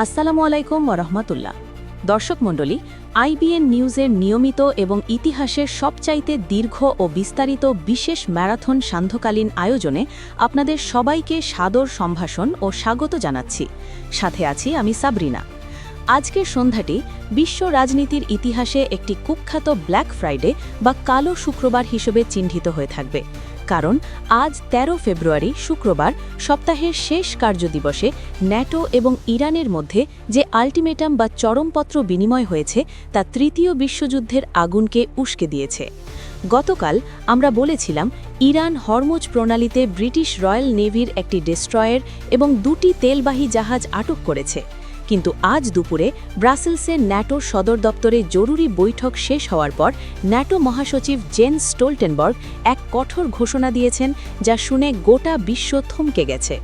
আসসালামু আলাইকুম ওরহমতুল্লাহ। দর্শক মণ্ডলী, আইবিএন নিউজের নিয়মিত এবং ইতিহাসের সবচাইতে দীর্ঘ ও বিস্তারিত বিশেষ ম্যারাথন সান্ধ্যকালীন আয়োজনে আপনাদের সবাইকে সাদর সম্ভাষণ ও স্বাগত জানাচ্ছি। সাথে আছি আমি সাবরিনা। আজকের সন্ধ্যাটি বিশ্ব রাজনীতির ইতিহাসে একটি কুখ্যাত ব্ল্যাক ফ্রাইডে বা কালো শুক্রবার হিসেবে চিহ্নিত হয়ে থাকবে, কারণ আজ ১৩ ফেব্রুয়ারি শুক্রবার সপ্তাহের শেষ কার্যদিবসে ন্যাটো এবং ইরানের মধ্যে যে আল্টিমেটাম বা চরমপত্র বিনিময় হয়েছে তা তৃতীয় বিশ্বযুদ্ধের আগুনকে উস্কে দিয়েছে। গতকাল আমরা বলেছিলাম ইরান হরমুজ প্রণালীতে ব্রিটিশ রয়্যাল নেভির একটি ডেস্ট্রয়ার এবং ২টি তেলবাহী জাহাজ আটক করেছে, কিন্তু আজ দুপুরে ব্রাসেলসের ন্যাটোর সদর দপ্তরে জরুরি বৈঠক শেষ হওয়ার পর ন্যাটো মহাসচিব জেন্স স্টোলটেনবার্গ এক কঠোর ঘোষণা দিয়েছেন, যা শুনে গোটা বিশ্ব থমকে গেছে।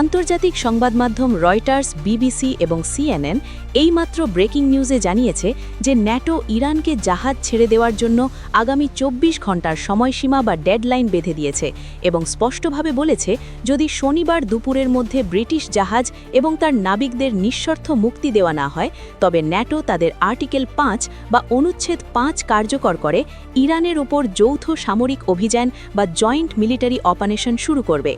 আন্তর্জাতিক সংবাদমাধ্যম রয়টার্স, বিবিসি এবং সিএনএন এইমাত্র ব্রেকিং নিউজে জানিয়েছে যে ন্যাটো ইরানকে জাহাজ ছেড়ে দেওয়ার জন্য আগামী ২৪ ঘণ্টার সময়সীমা বা ডেডলাইন বেঁধে দিয়েছে এবং স্পষ্টভাবে বলেছে, যদি শনিবার দুপুরের মধ্যে ব্রিটিশ জাহাজ এবং তার নাবিকদের নিঃশর্ত মুক্তি দেওয়া না হয়, তবে ন্যাটো তাদের আর্টিকেল ৫ বা অনুচ্ছেদ ৫ কার্যকর করে ইরানের ওপর যৌথ সামরিক অভিযান বা জয়েন্ট মিলিটারি অপারেশন শুরু করবে।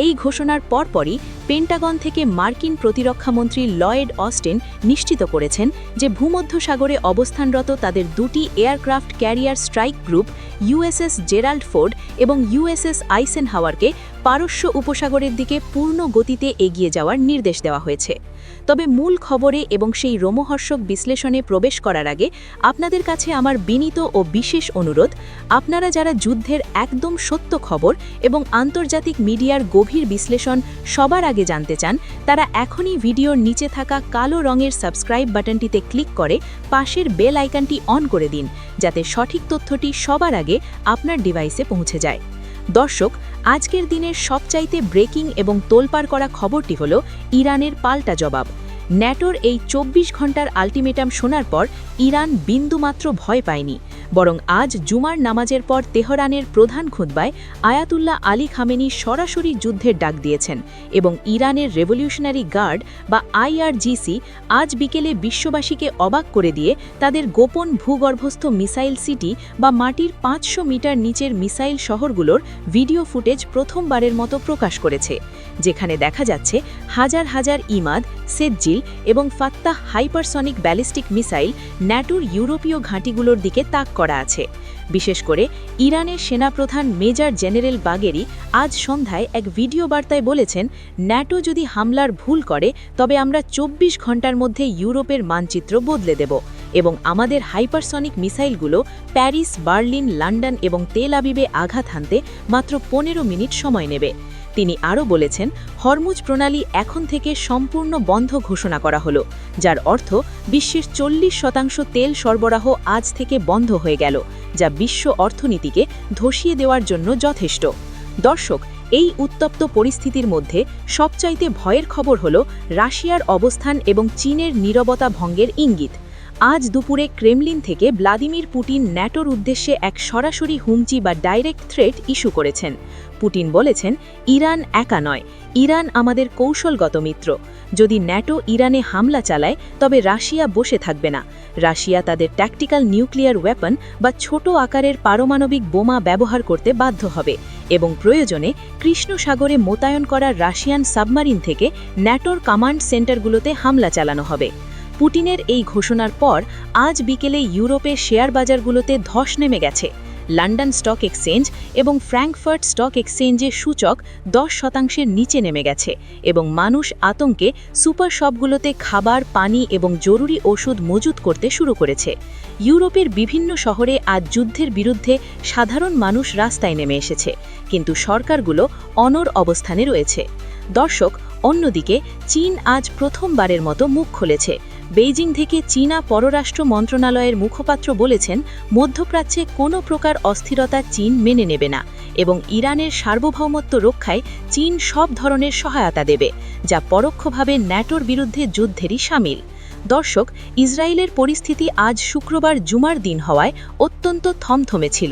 এই ঘোষণার পরপরই পেন্টাগন থেকে মার্কিন প্রতিরক্ষামন্ত্রী লয়েড অস্টিন নিশ্চিত করেছেন যে ভূমধ্যসাগরে অবস্থানরত তাদের ২টি aircraft carrier strike group USS Gerald Ford এবং ইউএসএস আইসেনহাওয়ারকে পারস্য উপসাগরের দিকে পূর্ণ গতিতে এগিয়ে যাওয়ার নির্দেশ দেওয়া হয়েছে। তবে মূল খবরে এবং সেই রোমহর্ষক বিশ্লেষণে প্রবেশ করার আগে আপনাদের কাছে আমার বিনীত ও বিশেষ অনুরোধ, আপনারা যারা যুদ্ধের একদম সত্য খবর এবং আন্তর্জাতিক মিডিয়ার গভীর বিশ্লেষণ সবার আগে জানতে চান, তারা এখনই ভিডিওর নিচে থাকা কালো রঙের সাবস্ক্রাইব বাটনটিতে ক্লিক করে পাশের বেল আইকনটি অন করে দিন, যাতে সঠিক তথ্যটি সবার আগে আপনার ডিভাইসে পৌঁছে যায়। দর্শক, আজকের দিনের সবচাইতে ব্রেকিং এবং তোলপাড় করা খবরটি হল ইরানের পাল্টা জবাব। ন্যাটোর এই ২৪ ঘণ্টার আল্টিমেটাম শোনার পর ইরান বিন্দুমাত্র ভয় পায়নি, বরং আজ জুমার নামাজের পর তেহরানের প্রধান খুতবায় আয়াতুল্লাহ আলী খামেনি সরাসরি যুদ্ধের ডাক দিয়েছেন এবং ইরানের রেভলিউশনারি গার্ড বা আইআরজিসি আজ বিকেলে বিশ্ববাসীকে অবাক করে দিয়ে তাদের গোপন ভূগর্ভস্থ মিসাইল সিটি বা মাটির ৫০০ মিটার নিচের মিসাইল শহরগুলোর ভিডিও ফুটেজ প্রথমবারের মতো প্রকাশ করেছে, যেখানে দেখা যাচ্ছে হাজার হাজার ইমাদ, সেজ্জিল এবং ফাত্তাহ হাইপারসনিক ব্যালিস্টিক মিসাইল ন্যাটোর ইউরোপীয় ঘাঁটিগুলোর দিকে তাক করা আছে। বিশেষ করে ইরানের সেনাপ্রধান মেজর জেনারেল বাগেরি আজ সন্ধ্যায় এক ভিডিও বার্তায় বলেছেন, ন্যাটো যদি হামলার ভুল করে তবে আমরা ২৪ ঘণ্টার মধ্যে ইউরোপের মানচিত্র বদলে দেব এবং আমাদের হাইপারসনিক মিসাইলগুলো প্যারিস, বার্লিন, লন্ডন এবং তেল আবিবে আঘাত হানতে মাত্র ১৫ মিনিট সময় নেবে। তিনি আরও বলেছেন, হরমুজ প্রণালী এখন থেকে সম্পূর্ণ বন্ধ ঘোষণা করা হলো, যার অর্থ বিশ্বের ৪০% তেল সরবরাহ আজ থেকে বন্ধ হয়ে গেল, যা বিশ্ব অর্থনীতিকে ধসিয়ে দেওয়ার জন্য যথেষ্ট। দর্শক, এই উত্তপ্ত পরিস্থিতির মধ্যে সবচাইতে ভয়ের খবর হল রাশিয়ার অবস্থান এবং চীনের নীরবতা ভঙ্গের ইঙ্গিত। আজ দুপুরে ক্রেমলিন থেকে ভ্লাদিমির পুতিন ন্যাটোর উদ্দেশ্যে এক সরাসরি হুমকি বা ডাইরেক্ট থ্রেট ইস্যু করেছেন। পুতিন বলেছেন, ইরান একা নয়, ইরান আমাদের কৌশলগত মিত্র। যদি ন্যাটো ইরানে হামলা চালায় তবে রাশিয়া বসে থাকবে না। রাশিয়া তাদের ট্যাকটিক্যাল নিউক্লিয়ার ওয়েপন বা ছোট আকারের পারমাণবিক বোমা ব্যবহার করতে বাধ্য হবে এবং প্রয়োজনে কৃষ্ণ সাগরে মোতায়েন করা রাশিয়ান সাবমারিন থেকে ন্যাটোর কমান্ড সেন্টারগুলোতে হামলা চালানো হবে। পুতিনের এই ঘোষণার পর আজ বিকেলে ইউরোপের শেয়ার বাজারগুলোতে ধস নেমে গেছে। লন্ডন স্টক এক্সচেঞ্জ এবং ফ্র্যাঙ্কফার্ট স্টক এক্সচেঞ্জের সূচক ১০% নিচে নেমে গেছে এবং মানুষ আতঙ্কে সুপার শপগুলোতে খাবার, পানি এবং জরুরি ওষুধ মজুত করতে শুরু করেছে। ইউরোপের বিভিন্ন শহরে আজ যুদ্ধের বিরুদ্ধে সাধারণ মানুষ রাস্তায় নেমে এসেছে, কিন্তু সরকারগুলো অনড় অবস্থানে রয়েছে। দর্শক, অন্যদিকে চীন আজ প্রথমবারের মতো মুখ খুলেছে। বেইজিং থেকে চীনা পররাষ্ট্র মন্ত্রণালয়ের মুখপাত্র বলেছেন, মধ্যপ্রাচ্যে কোনো প্রকার অস্থিরতা চীন মেনে নেবে না এবং ইরানের সার্বভৌমত্ব রক্ষায় চীন সব ধরনের সহায়তা দেবে, যা পরোক্ষভাবে ন্যাটোর বিরুদ্ধে যুদ্ধেরই শামিল। দর্শক, ইসরায়েলের পরিস্থিতি আজ শুক্রবার জুমার দিন হওয়ায় অত্যন্ত থমথমে ছিল।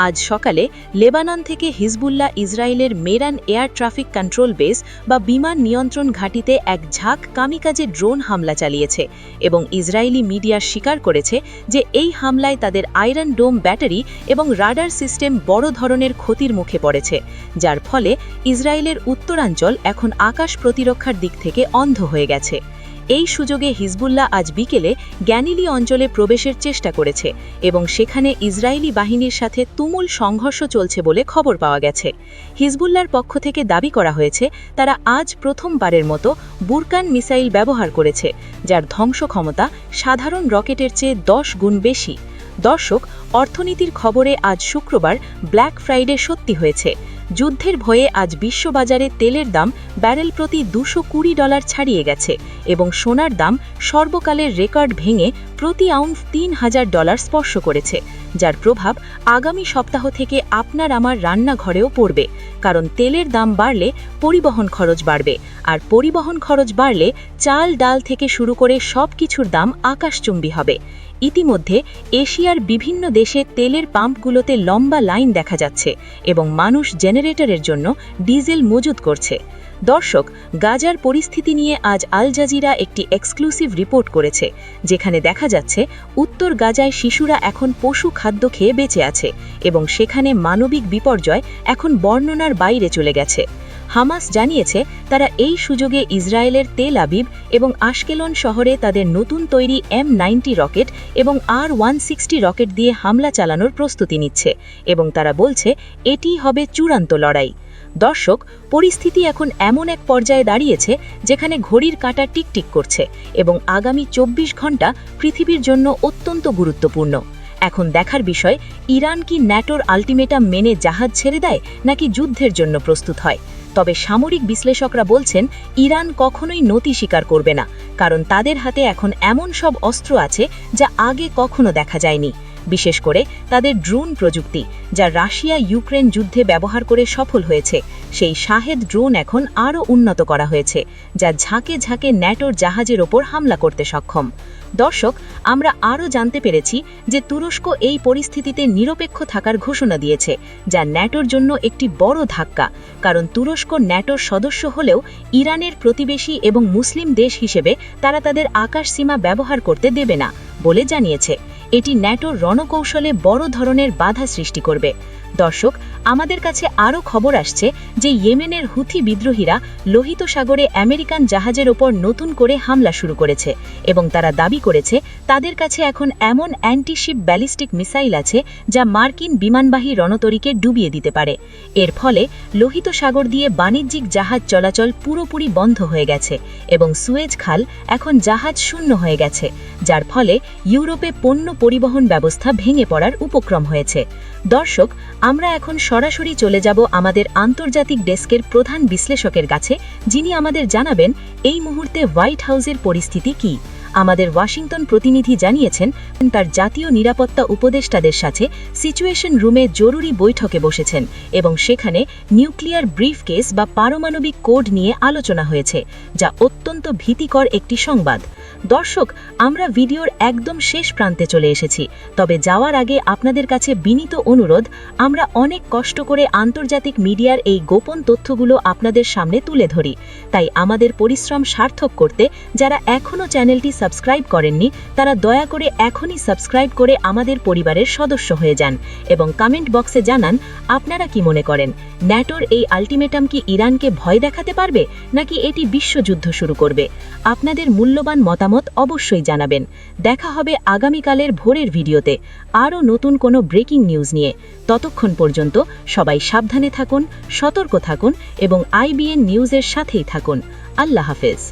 আজ সকালে লেবানন থেকে হিজবুল্লাহ ইসরায়েলের মেরান এয়ার ট্রাফিক কন্ট্রোল বেস বা বিমান নিয়ন্ত্রণ ঘাঁটিতে এক ঝাঁক কামিকাজে ড্রোন হামলা চালিয়েছে এবং ইসরায়েলি মিডিয়া স্বীকার করেছে যে এই হামলায় তাদের আয়রন ডোম ব্যাটারি এবং রাডার সিস্টেম বড় ধরনের ক্ষতির মুখে পড়েছে, যার ফলে ইসরায়েলের উত্তরাঞ্চল এখন আকাশ প্রতিরক্ষার দিক থেকে অন্ধ হয়ে গেছে। এই সুযোগে হিজবুল্লাহ আজ বিকেলে গ্যানিলি অঞ্চলে প্রবেশের চেষ্টা করেছে এবং সেখানে ইসরায়েলি বাহিনীর সাথে তুমুল সংঘর্ষ চলছে বলে খবর পাওয়া গেছে। হিজবুল্লাহর পক্ষ থেকে দাবি করা হয়েছে তারা আজ প্রথমবারের মতো বুরকান মিসাইল ব্যবহার করেছে, যার ধ্বংস ক্ষমতা সাধারণ রকেটের চেয়ে 10 গুণ বেশি। দর্শক, অর্থনীতির খবরে আজ শুক্রবার ব্ল্যাক ফ্রাইডে সত্যি হয়েছে। যুদ্ধের ভয়ে আজ বিশ্ববাজারে তেলের দাম ব্যারেল প্রতি $220 ছাড়িয়ে গেছে এবং সোনার দাম সর্বকালের রেকর্ড ভেঙে প্রতি আউন্স $3000 স্পর্শ করেছে, যার প্রভাব আগামী সপ্তাহ থেকে আপনার আমার রান্নাঘরেও পড়বে। কারণ তেলের দাম বাড়লে পরিবহন খরচ বাড়বে, আর পরিবহন খরচ বাড়লে চাল ডাল থেকে শুরু করে সব কিছুর দাম আকাশচুম্বী হবে। ইতিমধ্যে এশিয়ার বিভিন্ন দেশে তেলের পাম্পগুলোতে লম্বা লাইন দেখা যাচ্ছে এবং মানুষ জেনারেটরের জন্য ডিজেল মজুত করছে। দর্শক, গাজার পরিস্থিতি নিয়ে আজ আল জাজিরা একটি এক্সক্লুসিভ রিপোর্ট করেছে, যেখানে দেখা যাচ্ছে উত্তর গাজায় শিশুরা এখন পশু খাদ্য খেয়ে বেঁচে আছে এবং সেখানে মানবিক বিপর্যয় এখন বর্ণনার বাইরে চলে গেছে। হামাস জানিয়েছে তারা এই সুযোগে ইসরায়েলের তেল আবিব এবং আশকেলন শহরে তাদের নতুন তৈরি M90 রকেট এবং R160 রকেট দিয়ে হামলা চালানোর প্রস্তুতি নিচ্ছে এবং তারা বলছে এটিই হবে চূড়ান্ত লড়াই। দর্শক, পরিস্থিতি এখন এমন এক পর্যায়ে দাঁড়িয়েছে যেখানে ঘড়ির কাঁটা টিকটিক করছে এবং আগামী 24 ঘন্টা পৃথিবীর জন্য অত্যন্ত গুরুত্বপূর্ণ। এখন দেখার বিষয়, ইরান কি ন্যাটোর আলটিমেটাম মেনে জাহাজ ছেড়ে দেয় নাকি যুদ্ধের জন্য প্রস্তুত হয়। তবে সামরিক বিশ্লেষকরা বলছেন ইরান কখনোই নতি স্বীকার করবে না, কারণ তাদের হাতে এখন এমন সব অস্ত্র আছে যা আগে কখনো দেখা যায়নি। বিশেষ করে তাদের ড্রোন প্রযুক্তি, যা রাশিয়া ইউক্রেন যুদ্ধে ব্যবহার করে সফল হয়েছে, সেই শাহেদ ড্রোন এখন আরও উন্নত করা হয়েছে, যা ঝাঁকে ঝাঁকে ন্যাটোর জাহাজের ওপর হামলা করতে সক্ষম। দর্শক, আমরা আরও জানতে পেরেছি যে তুরস্ক এই পরিস্থিতিতে নিরপেক্ষ থাকার ঘোষণা দিয়েছে, যা ন্যাটোর জন্য একটি বড় ধাক্কা, কারণ তুরস্ক ন্যাটোর সদস্য হলেও ইরানের প্রতিবেশী এবং মুসলিম দেশ হিসেবে তারা তাদের আকাশ সীমা ব্যবহার করতে দেবে না বলে জানিয়েছে। এটি ন্যাটোর রণকৌশলে বড় ধরনের বাধা সৃষ্টি করবে। দর্শক, আমাদের কাছে আরও খবর আসছে যে ইয়েমেনের হুথি বিদ্রোহীরা লোহিত সাগরে আমেরিকান জাহাজের ওপর নতুন করে হামলা শুরু করেছে এবং তারা দাবি করেছে তাদের কাছে এখন এমন অ্যান্টিশিপ ব্যালিস্টিক মিসাইল আছে যা মার্কিন বিমানবাহী রণতরীকে ডুবিয়ে দিতে পারে। এর ফলে লোহিত সাগর দিয়ে বাণিজ্যিক জাহাজ চলাচল পুরোপুরি বন্ধ হয়ে গেছে এবং সুয়েজ খাল এখন জাহাজ শূন্য হয়ে গেছে, যার ফলে ইউরোপে পণ্য পরিবহন ব্যবস্থা ভেঙে পড়ার উপক্রম হয়েছে। দর্শক, আমরা এখন সরাসরি চলে যাব আমাদের আন্তর্জাতিক ডেস্কের প্রধান বিশ্লেষকের কাছে, যিনি আমাদের জানাবেন এই মুহূর্তে হোয়াইট হাউসের পরিস্থিতি কি। আমাদের ওয়াশিংটন প্রতিনিধি জানিয়েছেন তার জাতীয় নিরাপত্তা উপদেষ্টাদের সাথে সিচুয়েশন রুমে জরুরি বৈঠকে বসেছেন এবং সেখানে নিউক্লিয়ার ব্রিফকেস বা পারমাণবিক কোড নিয়ে আলোচনা হয়েছে, যা অত্যন্ত ভীতিকর একটি সংবাদ। দর্শক, আমরা ভিডিওর একদম শেষ প্রান্তে চলে এসেছি, তবে যাওয়ার আগে আপনাদের কাছে বিনীত অনুরোধ, আমরা অনেক কষ্ট করে আন্তর্জাতিক মিডিয়ার এই গোপন তথ্যগুলো আপনাদের সামনে তুলে ধরি, তাই আমাদের পরিশ্রম সার্থক করতে যারা এখনও চ্যানেলটি সাবস্ক্রাইব করেননি তারা দয়া করে এখনই সাবস্ক্রাইব করে আমাদের পরিবারের সদস্য হয়ে যান এবং কমেন্ট বক্সে জানান আপনারা কি মনে করেন, ন্যাটোর এই আলটিমেটাম কি ইরানকে ভয় দেখাতে পারবে নাকি এটি বিশ্বযুদ্ধ শুরু করবে। আপনাদের মূল্যবান মতামত অবশ্যই জানাবেন। দেখা হবে আগামীকালের ভোরের ভিডিওতে আরও নতুন কোনো ব্রেকিং নিউজ নিয়ে। ততক্ষণ পর্যন্ত সবাই সাবধানে থাকুন, সতর্ক থাকুন এবং IBN নিউজের সাথেই থাকুন। আল্লাহ হাফেজ।